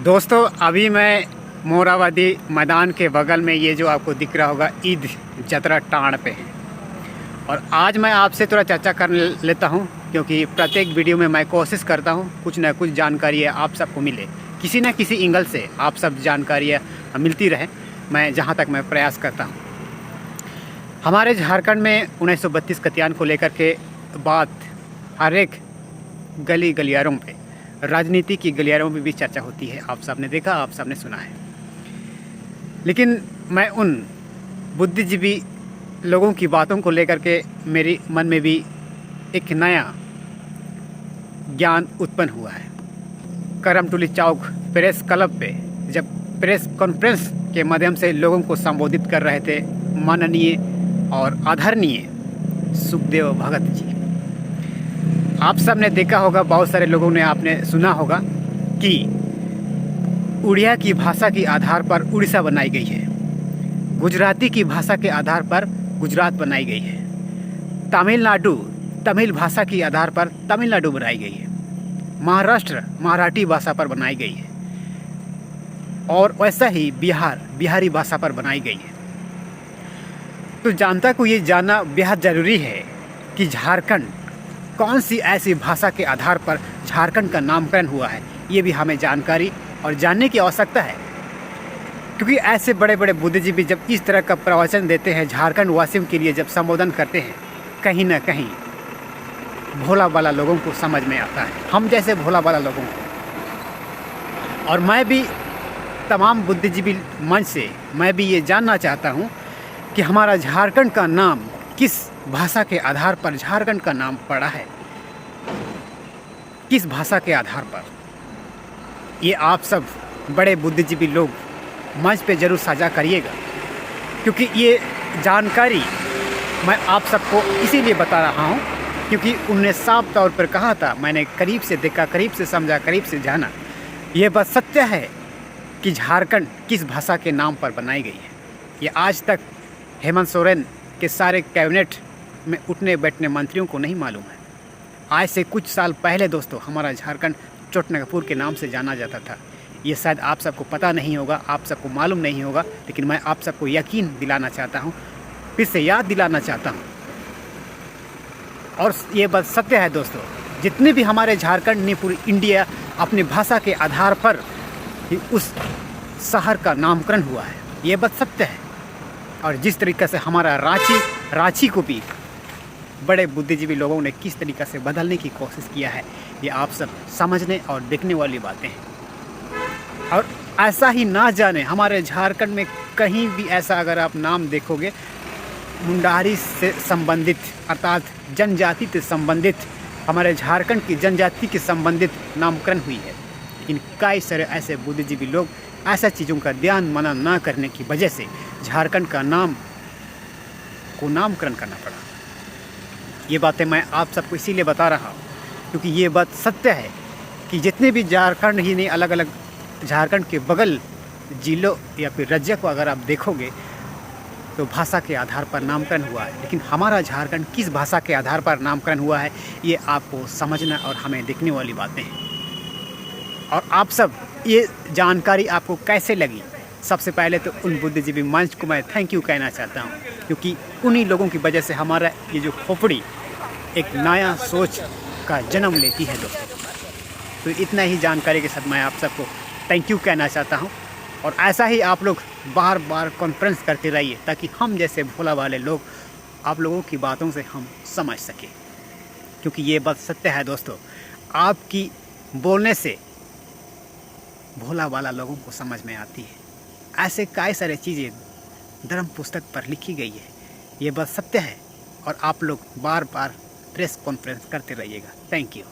दोस्तों अभी मैं मोराबादी मैदान के बगल में ये जो आपको दिख रहा होगा ईद जतरा टाण पे है। और आज मैं आपसे थोड़ा चर्चा कर लेता हूँ, क्योंकि प्रत्येक वीडियो में मैं कोशिश करता हूँ कुछ ना कुछ जानकारी आप सबको मिले, किसी न किसी एंगल से आप सब जानकारियाँ मिलती रहे। मैं जहाँ तक मैं प्रयास करता हूँ। हमारे झारखंड में 1932 कतियान को लेकर के बात हर एक गली गलियारों पे, राजनीति की गलियारों में भी चर्चा होती है। आप सब ने देखा, आप सब ने सुना है। लेकिन मैं उन बुद्धिजीवी लोगों की बातों को लेकर के मेरे मन में भी एक नया ज्ञान उत्पन्न हुआ है। करमटुली चौक प्रेस क्लब पे जब प्रेस कॉन्फ्रेंस के माध्यम से लोगों को संबोधित कर रहे थे माननीय और आदरणीय सुखदेव भगत जी, आप सब ने देखा होगा, बहुत सारे लोगों ने आपने सुना होगा कि उड़िया की भाषा के आधार पर उड़ीसा बनाई गई है, गुजराती की भाषा के आधार पर गुजरात बनाई गई है, तमिलनाडु तमिल भाषा के आधार पर तमिलनाडु बनाई गई है, महाराष्ट्र मराठी भाषा पर बनाई गई है, और वैसा ही बिहार बिहारी भाषा पर बनाई गई है। तो जनता को ये जानना बेहद ज़रूरी है कि झारखंड कौन सी ऐसी भाषा के आधार पर झारखंड का नामकरण हुआ है। ये भी हमें जानकारी और जानने की आवश्यकता है, क्योंकि ऐसे बड़े बड़े बुद्धिजीवी जब इस तरह का प्रवचन देते हैं, झारखंड वासियों के लिए जब संबोधन करते हैं, कहीं ना कहीं भोला वाला लोगों को समझ में आता है, हम जैसे भोला वाला लोगों को। और मैं भी तमाम बुद्धिजीवी मंच से मैं भी ये जानना चाहता हूँ कि हमारा झारखंड का नाम किस भाषा के आधार पर झारखंड का नाम पड़ा है, किस भाषा के आधार पर। ये आप सब बड़े बुद्धिजीवी लोग मंच पे ज़रूर साझा करिएगा, क्योंकि ये जानकारी मैं आप सबको इसीलिए बता रहा हूँ क्योंकि उन्होंने साफ तौर पर कहा था, मैंने करीब से देखा, करीब से समझा, करीब से जाना। ये बात सत्य है कि झारखंड किस भाषा के नाम पर बनाई गई है। ये आज तक हेमंत सोरेन के सारे कैबिनेट में उठने बैठने मंत्रियों को नहीं मालूम है। आज से कुछ साल पहले दोस्तों हमारा झारखंड चोटनागपुर के नाम से जाना जाता था। ये शायद आप सबको पता नहीं होगा, आप सबको मालूम नहीं होगा, लेकिन मैं आप सबको यकीन दिलाना चाहता हूँ, फिर से याद दिलाना चाहता हूँ। और ये बात सत्य है दोस्तों, जितने भी हमारे झारखंड ने पूरी इंडिया अपनी भाषा के आधार पर ही उस शहर का नामकरण हुआ है, ये बात सत्य है। और जिस तरीक़े से हमारा रांची को भी बड़े बुद्धिजीवी लोगों ने किस तरीक़े से बदलने की कोशिश किया है, ये आप सब समझने और देखने वाली बातें हैं। और ऐसा ही ना जाने हमारे झारखंड में कहीं भी ऐसा अगर आप नाम देखोगे मुंडारी से संबंधित अर्थात जनजाति से संबंधित, हमारे झारखंड की जनजाति के संबंधित नामकरण हुई है। लेकिन कई सारे ऐसे बुद्धिजीवी लोग ऐसा चीज़ों का ध्यान मना ना करने की वजह से झारखंड का नाम को नामकरण करना पड़ा। ये बातें मैं आप सबको इसीलिए बता रहा हूँ क्योंकि ये बात सत्य है कि जितने भी झारखंड ही नहीं, अलग अलग झारखंड के बगल जिलों या फिर राज्य को अगर आप देखोगे तो भाषा के आधार पर नामकरण हुआ है। लेकिन हमारा झारखंड किस भाषा के आधार पर नामकरण हुआ है, ये आपको समझना और हमें देखने वाली बातें हैं। और आप सब ये जानकारी आपको कैसे लगी, सबसे पहले तो उन बुद्धिजीवी मंच को मैं थैंक यू कहना चाहता हूँ, क्योंकि उन्हीं लोगों की वजह से हमारा ये जो खोपड़ी एक नया सोच का जन्म लेती है दोस्तों। तो इतना ही जानकारी के साथ मैं आप सबको थैंक यू कहना चाहता हूँ। और ऐसा ही आप लोग बार बार कॉन्फ्रेंस करते रहिए ताकि हम जैसे भोला वाले लोग आप लोगों की बातों से हम समझ सकें, क्योंकि ये बात सत्य है दोस्तों, आपकी बोलने से भोला वाला लोगों को समझ में आती है। ऐसे कई सारे चीज़ें धर्म पुस्तक पर लिखी गई है, ये बात सत्य है। और आप लोग बार बार प्रेस कॉन्फ्रेंस करते रहिएगा। Thank you.